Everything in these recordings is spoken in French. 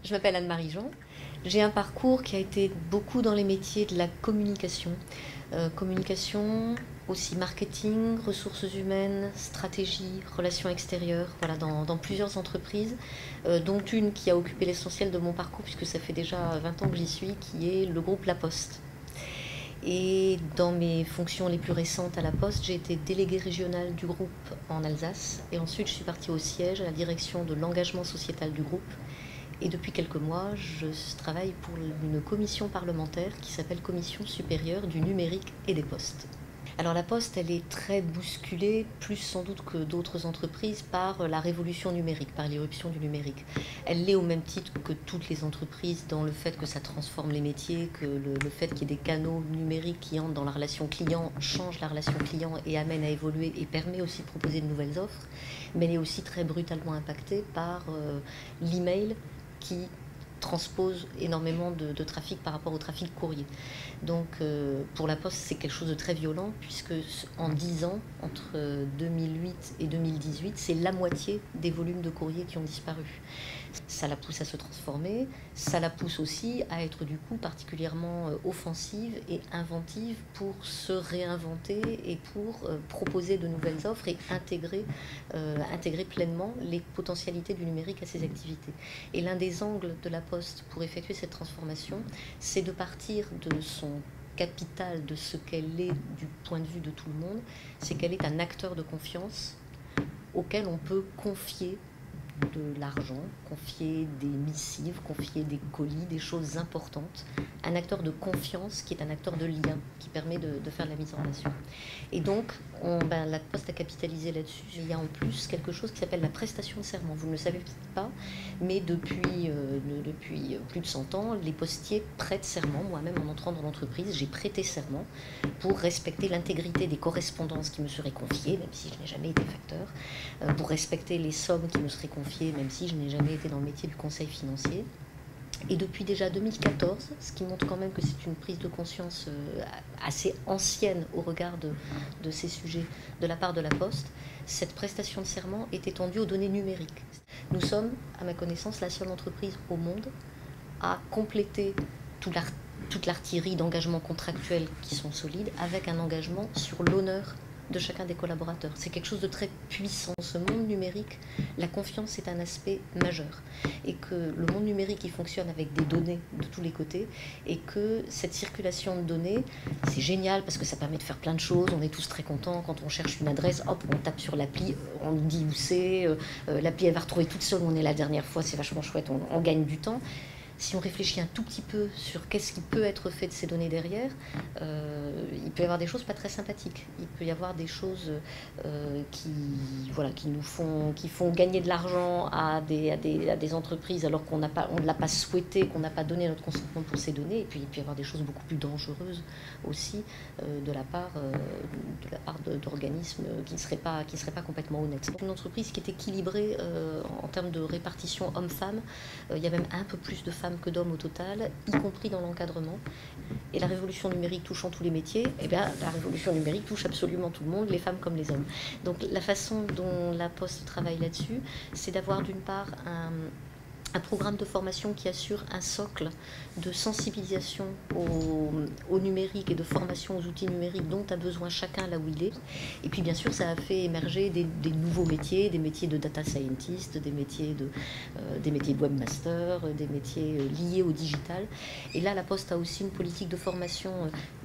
Je m'appelle Anne-Marie Jean. J'ai un parcours qui a été beaucoup dans les métiers de la communication. Communication, aussi marketing, ressources humaines, stratégie, relations extérieures, voilà, dans plusieurs entreprises, dont une qui a occupé l'essentiel de mon parcours, puisque ça fait déjà 20 ans que j'y suis, qui est le groupe La Poste. Et dans mes fonctions les plus récentes à La Poste, j'ai été déléguée régionale du groupe en Alsace. Et ensuite, je suis partie au siège, à la direction de l'engagement sociétal du groupe. Et depuis quelques mois, je travaille pour une commission parlementaire qui s'appelle Commission supérieure du numérique et des postes. Alors la Poste, elle est très bousculée, plus sans doute que d'autres entreprises, par la révolution numérique, par l'irruption du numérique. Elle l'est au même titre que toutes les entreprises dans le fait que ça transforme les métiers, que le fait qu'il y ait des canaux numériques qui entrent dans la relation client change la relation client et amène à évoluer et permet aussi de proposer de nouvelles offres. Mais elle est aussi très brutalement impactée par l'email qui transpose énormément de trafic par rapport au trafic courrier. Donc pour la Poste, c'est quelque chose de très violent puisque en 10 ans, entre 2008 et 2018, c'est la moitié des volumes de courrier qui ont disparu. Ça la pousse à se transformer, ça la pousse aussi à être du coup particulièrement offensive et inventive pour se réinventer et pour proposer de nouvelles offres et intégrer pleinement les potentialités du numérique à ses activités. Et l'un des angles de la Poste pour effectuer cette transformation, c'est de partir de son capital, de ce qu'elle est du point de vue de tout le monde, c'est qu'elle est un acteur de confiance auquel on peut confier de l'argent, confier des missives, confier des colis, des choses importantes. Un acteur de confiance qui est un acteur de lien, qui permet de faire de la mise en relation. Et donc, la Poste a capitalisé là-dessus. Il y a en plus quelque chose qui s'appelle la prestation de serment. Vous ne le savez peut-être pas, mais depuis plus de 100 ans, les postiers prêtent serment. Moi-même, en entrant dans l'entreprise, j'ai prêté serment pour respecter l'intégrité des correspondances qui me seraient confiées, même si je n'ai jamais été facteur, pour respecter les sommes qui me seraient confiées, même si je n'ai jamais été dans le métier du conseil financier. Et depuis déjà 2014, ce qui montre quand même que c'est une prise de conscience assez ancienne au regard de ces sujets de la part de la Poste, cette prestation de serment est étendue aux données numériques. Nous sommes, à ma connaissance, la seule entreprise au monde à compléter toute l'artillerie d'engagements contractuels qui sont solides avec un engagement sur l'honneur de chacun des collaborateurs. C'est quelque chose de très puissant. Ce monde numérique, la confiance est un aspect majeur. Et que le monde numérique, il fonctionne avec des données de tous les côtés. Et que cette circulation de données, c'est génial parce que ça permet de faire plein de choses. On est tous très contents. Quand on cherche une adresse, hop, on tape sur l'appli, on nous dit où c'est. L'appli, elle va retrouver toute seule où on est la dernière fois. C'est vachement chouette, on gagne du temps. Si on réfléchit un tout petit peu sur qu'est-ce qui peut être fait de ces données derrière, il peut y avoir des choses pas très sympathiques. Il peut y avoir des choses qui font gagner de l'argent à des entreprises alors qu'on ne l'a pas souhaité, qu'on n'a pas donné notre consentement pour ces données. Et puis il peut y avoir des choses beaucoup plus dangereuses aussi de la part d'organismes qui ne seraient pas complètement honnêtes. Une entreprise qui est équilibrée en termes de répartition homme-femme. Il y a même un peu plus de femmes que d'hommes au total, y compris dans l'encadrement. Et la révolution numérique touchant tous les métiers, la révolution numérique touche absolument tout le monde, les femmes comme les hommes. Donc la façon dont la Poste travaille là-dessus, c'est d'avoir d'une part un programme de formation qui assure un socle de sensibilisation au numérique et de formation aux outils numériques dont a besoin chacun là où il est. Et puis bien sûr, ça a fait émerger des nouveaux métiers, des métiers de data scientist, des métiers de webmaster, des métiers liés au digital. Et là, la Poste a aussi une politique de formation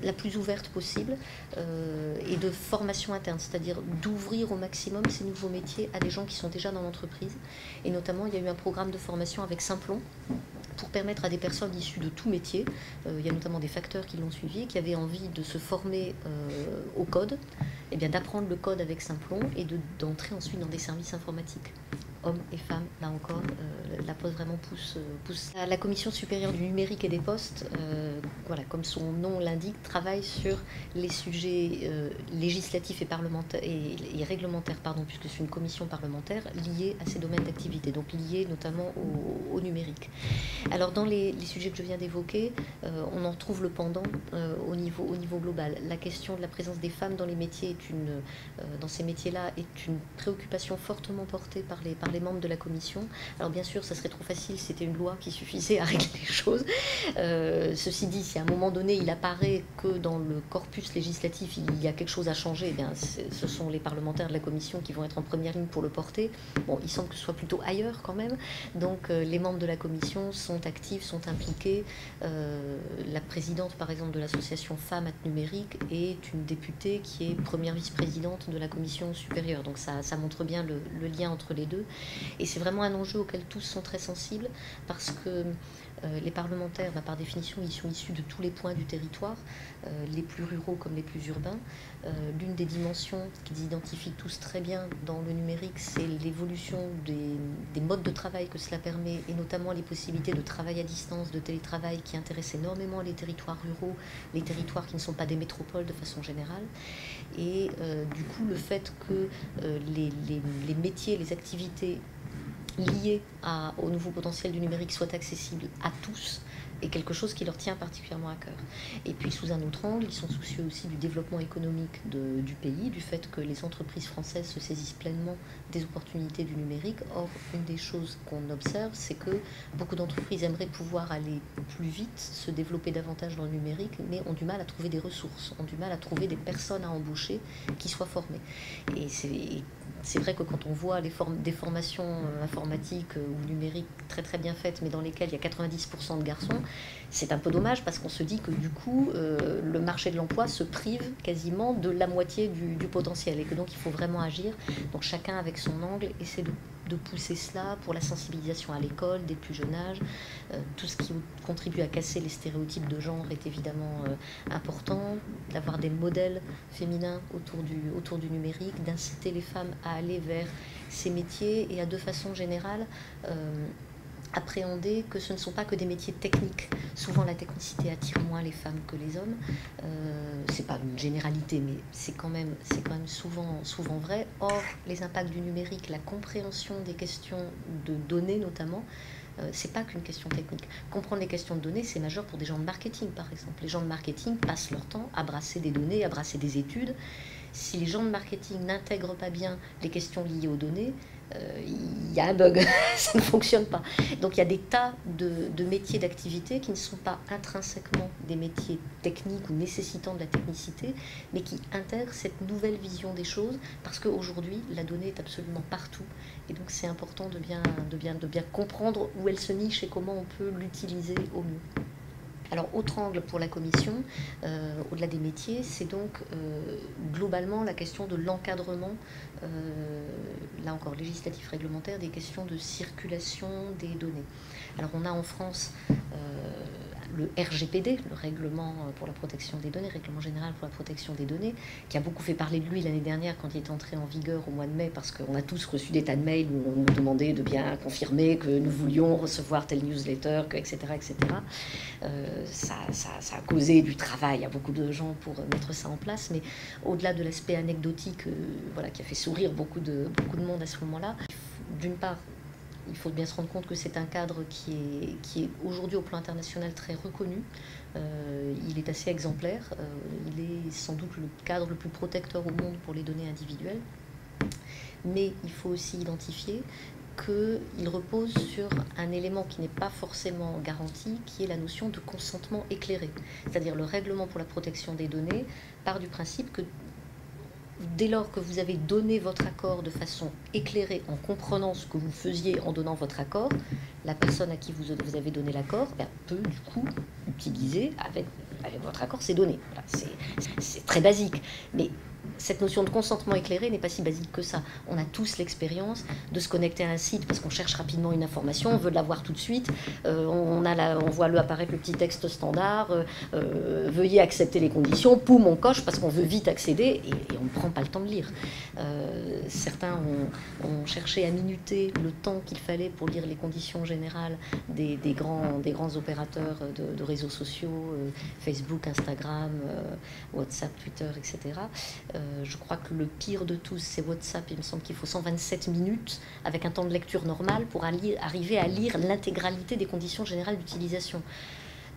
la plus ouverte possible et de formation interne, c'est-à-dire d'ouvrir au maximum ces nouveaux métiers à des gens qui sont déjà dans l'entreprise. Et notamment, il y a eu un programme de formation avec Simplon pour permettre à des personnes issues de tout métier, il y a notamment des facteurs qui l'ont suivi, qui avaient envie de se former au code, d'apprendre le code avec Simplon et d'entrer ensuite dans des services informatiques. Hommes et femmes, là encore, la Poste vraiment pousse. La Commission supérieure du numérique et des postes, comme son nom l'indique, travaille sur les sujets législatifs et parlementaires et réglementaires, puisque c'est une commission parlementaire liée à ces domaines d'activité, donc liée notamment au numérique. Alors dans les sujets que je viens d'évoquer, on en retrouve le pendant au niveau global. La question de la présence des femmes dans les métiers dans ces métiers-là est une préoccupation fortement portée par les par les membres de la commission. Alors bien sûr, ça serait trop facile, c'était une loi qui suffisait à régler les choses. Ceci dit, si à un moment donné, il apparaît que dans le corpus législatif, il y a quelque chose à changer, eh bien, ce sont les parlementaires de la commission qui vont être en première ligne pour le porter. Bon, il semble que ce soit plutôt ailleurs quand même. Donc les membres de la commission sont actifs, sont impliqués. La présidente, par exemple, de l'association Femmes at Numérique est une députée qui est première vice-présidente de la commission supérieure. Donc ça montre bien le lien entre les deux. Et c'est vraiment un enjeu auquel tous sont très sensibles parce que les parlementaires, par définition, ils sont issus de tous les points du territoire, les plus ruraux comme les plus urbains. L'une des dimensions qu'ils identifient tous très bien dans le numérique, c'est l'évolution des modes de travail que cela permet, et notamment les possibilités de travail à distance, de télétravail, qui intéressent énormément les territoires ruraux, les territoires qui ne sont pas des métropoles de façon générale. Et du coup, le fait que les métiers, les activités liés au nouveau potentiel du numérique soient accessibles à tous est quelque chose qui leur tient particulièrement à cœur. Et puis sous un autre angle, ils sont soucieux aussi du développement économique du pays, du fait que les entreprises françaises se saisissent pleinement des opportunités du numérique. Or, une des choses qu'on observe, c'est que beaucoup d'entreprises aimeraient pouvoir aller plus vite, se développer davantage dans le numérique, mais ont du mal à trouver des ressources, ont du mal à trouver des personnes à embaucher qui soient formées. Et c'est vrai que quand on voit des formations informatiques ou numériques très très bien faites, mais dans lesquelles il y a 90% de garçons, c'est un peu dommage parce qu'on se dit que du coup, le marché de l'emploi se prive quasiment de la moitié du potentiel et que donc il faut vraiment agir. Donc chacun avec son angle essaie de pousser cela pour la sensibilisation à l'école dès le plus jeune âge. Tout ce qui contribue à casser les stéréotypes de genre est évidemment important, d'avoir des modèles féminins autour du numérique, d'inciter les femmes à aller vers ces métiers et à de façon générale appréhender que ce ne sont pas que des métiers techniques. Souvent la technicité attire moins les femmes que les hommes. C'est pas une généralité, mais c'est quand même souvent vrai. Or, les impacts du numérique, la compréhension des questions de données notamment, c'est pas qu'une question technique. Comprendre les questions de données, c'est majeur pour des gens de marketing, par exemple. Les gens de marketing passent leur temps à brasser des données, à brasser des études. Si les gens de marketing n'intègrent pas bien les questions liées aux données, il y a un bug, ça ne fonctionne pas. Donc il y a des tas de métiers d'activité qui ne sont pas intrinsèquement des métiers techniques ou nécessitant de la technicité, mais qui intègrent cette nouvelle vision des choses, parce qu'aujourd'hui, la donnée est absolument partout. Et donc c'est important de bien comprendre où elle se niche et comment on peut l'utiliser au mieux. Alors, autre angle pour la commission, au-delà des métiers, c'est donc globalement la question de l'encadrement, là encore législatif réglementaire, des questions de circulation des données. Alors, on a en France le RGPD, le règlement pour la protection des données, règlement général pour la protection des données, qui a beaucoup fait parler de lui l'année dernière quand il est entré en vigueur au mois de mai, parce qu'on a tous reçu des tas de mails où on nous demandait de bien confirmer que nous voulions recevoir telle newsletter, etc. etc. Ça a causé du travail à beaucoup de gens pour mettre ça en place, mais au-delà de l'aspect anecdotique qui a fait sourire beaucoup de monde à ce moment-là, d'une part, il faut bien se rendre compte que c'est un cadre qui est aujourd'hui au plan international très reconnu. Il est assez exemplaire. Il est sans doute le cadre le plus protecteur au monde pour les données individuelles. Mais il faut aussi identifier qu'il repose sur un élément qui n'est pas forcément garanti, qui est la notion de consentement éclairé. C'est-à-dire le règlement pour la protection des données part du principe que dès lors que vous avez donné votre accord de façon éclairée, en comprenant ce que vous faisiez en donnant votre accord, la personne à qui vous avez donné l'accord peut du coup utiliser avec votre accord ces données. Voilà, c'est très basique, mais cette notion de consentement éclairé n'est pas si basique que ça. On a tous l'expérience de se connecter à un site parce qu'on cherche rapidement une information, on veut l'avoir tout de suite, on voit apparaître le petit texte standard, veuillez accepter les conditions, poum, on coche parce qu'on veut vite accéder et on ne prend pas le temps de lire. Certains ont cherché à minuter le temps qu'il fallait pour lire les conditions générales des grands opérateurs de réseaux sociaux, Facebook, Instagram, WhatsApp, Twitter, etc. Je crois que le pire de tous, c'est WhatsApp. Il me semble qu'il faut 127 minutes avec un temps de lecture normal pour arriver à lire l'intégralité des conditions générales d'utilisation.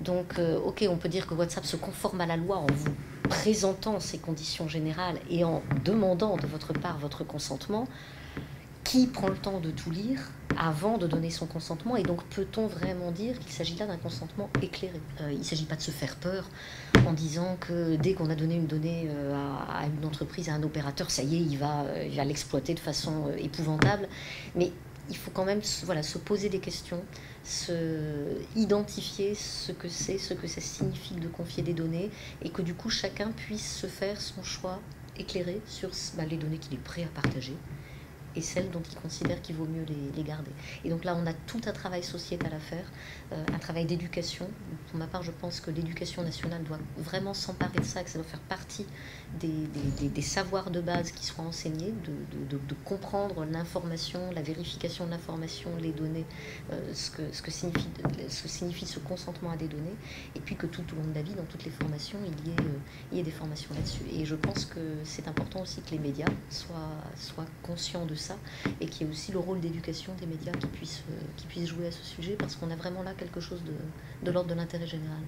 Donc, ok, on peut dire que WhatsApp se conforme à la loi en vous présentant ces conditions générales et en demandant de votre part votre consentement. qui prend le temps de tout lire avant de donner son consentement? Et donc peut-on vraiment dire qu'il s'agit là d'un consentement éclairé? Il ne s'agit pas de se faire peur en disant que dès qu'on a donné une donnée à une entreprise, à un opérateur, ça y est, il va l'exploiter de façon épouvantable. Mais il faut quand même se poser des questions, identifier ce que ça signifie de confier des données, et que du coup chacun puisse se faire son choix éclairé sur les données qu'il est prêt à partager et celles dont il considère qu'il vaut mieux les garder. Et donc là, on a tout un travail sociétal à faire, un travail d'éducation. Pour ma part, je pense que l'éducation nationale doit vraiment s'emparer de ça, que ça doit faire partie des savoirs de base qui soient enseignés, de comprendre l'information, la vérification de l'information, les données, ce que signifie ce consentement à des données, et puis que tout au long de la vie, dans toutes les formations, il y ait des formations là-dessus. Et je pense que c'est important aussi que les médias soient conscients de ça, et qu'il y ait aussi le rôle d'éducation des médias qui puissent jouer à ce sujet, parce qu'on a vraiment là quelque chose de l'ordre de l'intérêt général.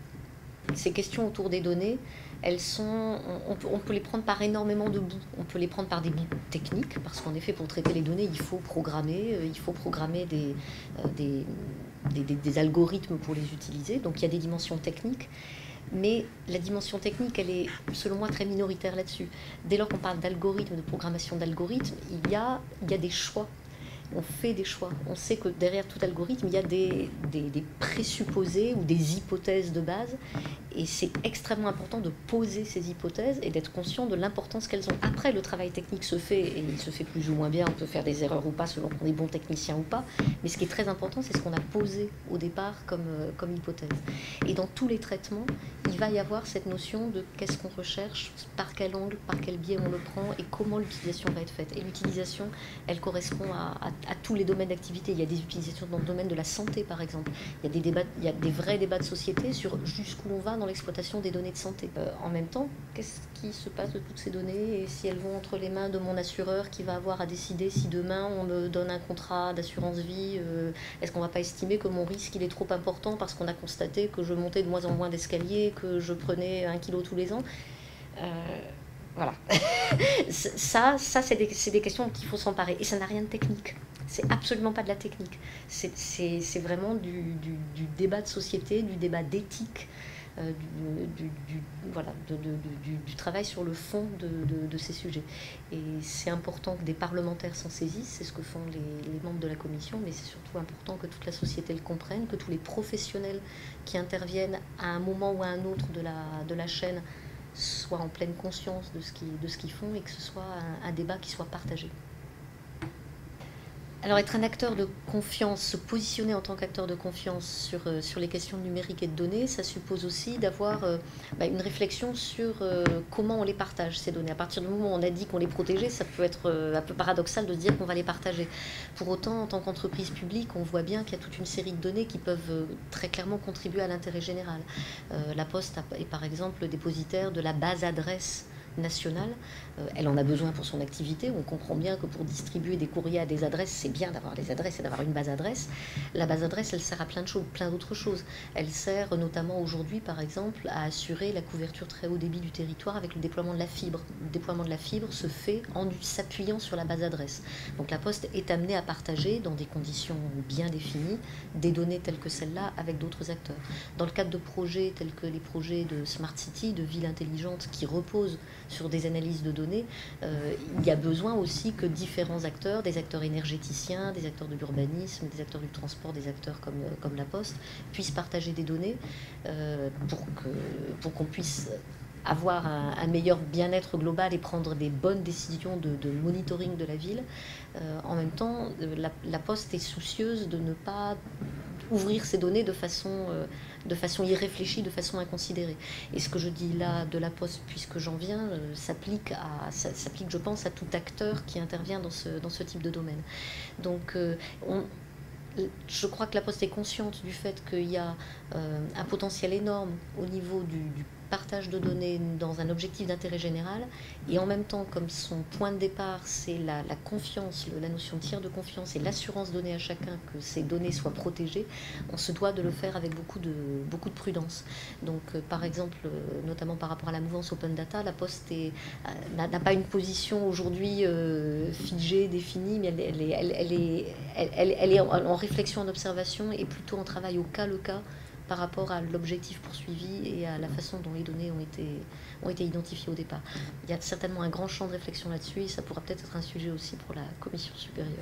Ces questions autour des données, on peut les prendre par énormément de bouts. On peut les prendre par des bouts techniques, parce qu'en effet, pour traiter les données, il faut programmer des algorithmes pour les utiliser. Donc il y a des dimensions techniques. Mais la dimension technique, elle est, selon moi, très minoritaire là-dessus. Dès lors qu'on parle d'algorithmes, de programmation d'algorithmes, il y a des choix. On fait des choix. On sait que derrière tout algorithme, il y a des présupposés ou des hypothèses de base. Et c'est extrêmement important de poser ces hypothèses et d'être conscient de l'importance qu'elles ont. Après, le travail technique se fait, et il se fait plus ou moins bien. On peut faire des erreurs ou pas, selon qu'on est bon technicien ou pas. Mais ce qui est très important, c'est ce qu'on a posé au départ comme hypothèse. Et dans tous les traitements, il va y avoir cette notion de qu'est-ce qu'on recherche, par quel angle, par quel biais on le prend, et comment l'utilisation va être faite. Et l'utilisation, elle correspond à tous les domaines d'activité. Il y a des utilisations dans le domaine de la santé, par exemple. Il y a des vrais débats de société sur jusqu'où on va dans l'exploitation des données de santé. En même temps, qu'est-ce qui se passe de toutes ces données, et si elles vont entre les mains de mon assureur qui va avoir à décider si demain on me donne un contrat d'assurance vie, est-ce qu'on ne va pas estimer que mon risque il est trop important parce qu'on a constaté que je montais de moins en moins d'escaliers, que je prenais 1 kilo tous les ans? Voilà. ça c'est des questions dont il faut s'emparer. Et ça n'a rien de technique. C'est absolument pas de la technique. C'est vraiment du débat de société, du débat d'éthique, du travail sur le fond de ces sujets. Et c'est important que des parlementaires s'en saisissent, c'est ce que font les membres de la commission, mais c'est surtout important que toute la société le comprenne, que tous les professionnels qui interviennent à un moment ou à un autre de la chaîne soient en pleine conscience de ce qu'ils font, et que ce soit un débat qui soit partagé. Alors être un acteur de confiance, se positionner en tant qu'acteur de confiance sur les questions numériques et de données, ça suppose aussi d'avoir une réflexion sur comment on les partage, ces données. À partir du moment où on a dit qu'on les protégeait, ça peut être un peu paradoxal de se dire qu'on va les partager. Pour autant, en tant qu'entreprise publique, on voit bien qu'il y a toute une série de données qui peuvent très clairement contribuer à l'intérêt général. La Poste est par exemple dépositaire de la base adresse nationale. Elle en a besoin pour son activité. On comprend bien que pour distribuer des courriers à des adresses, c'est bien d'avoir les adresses et d'avoir une base adresse. La base adresse, elle sert à plein d'autres choses. Elle sert notamment aujourd'hui, par exemple, à assurer la couverture très haut débit du territoire avec le déploiement de la fibre. Le déploiement de la fibre se fait en s'appuyant sur la base adresse. Donc la Poste est amenée à partager, dans des conditions bien définies, des données telles que celles-là avec d'autres acteurs. Dans le cadre de projets tels que les projets de Smart City, de villes intelligentes qui reposent sur des analyses de données, il y a besoin aussi que différents acteurs, des acteurs énergéticiens, des acteurs de l'urbanisme, des acteurs du transport, des acteurs comme la Poste, puissent partager des données pour qu'on puisse avoir un meilleur bien-être global et prendre des bonnes décisions de monitoring de la ville. En même temps, la Poste est soucieuse de ne pas ouvrir ces données de façon irréfléchie, de façon inconsidérée. Et ce que je dis là de la Poste, puisque j'en viens, s'applique, je pense, à tout acteur qui intervient dans ce type de domaine. Donc, je crois que la Poste est consciente du fait qu'il y a un potentiel énorme au niveau partage de données dans un objectif d'intérêt général, et en même temps, comme son point de départ, c'est la confiance, la notion de tiers de confiance et l'assurance donnée à chacun que ces données soient protégées, on se doit de le faire avec beaucoup de prudence. Donc, par exemple, notamment par rapport à la mouvance Open Data, la Poste n'a pas une position aujourd'hui figée, définie, mais elle est en réflexion, en observation, et plutôt en travail au cas le cas par rapport à l'objectif poursuivi et à la façon dont les données ont été identifiées au départ. Il y a certainement un grand champ de réflexion là-dessus, et ça pourra peut-être être un sujet aussi pour la commission supérieure.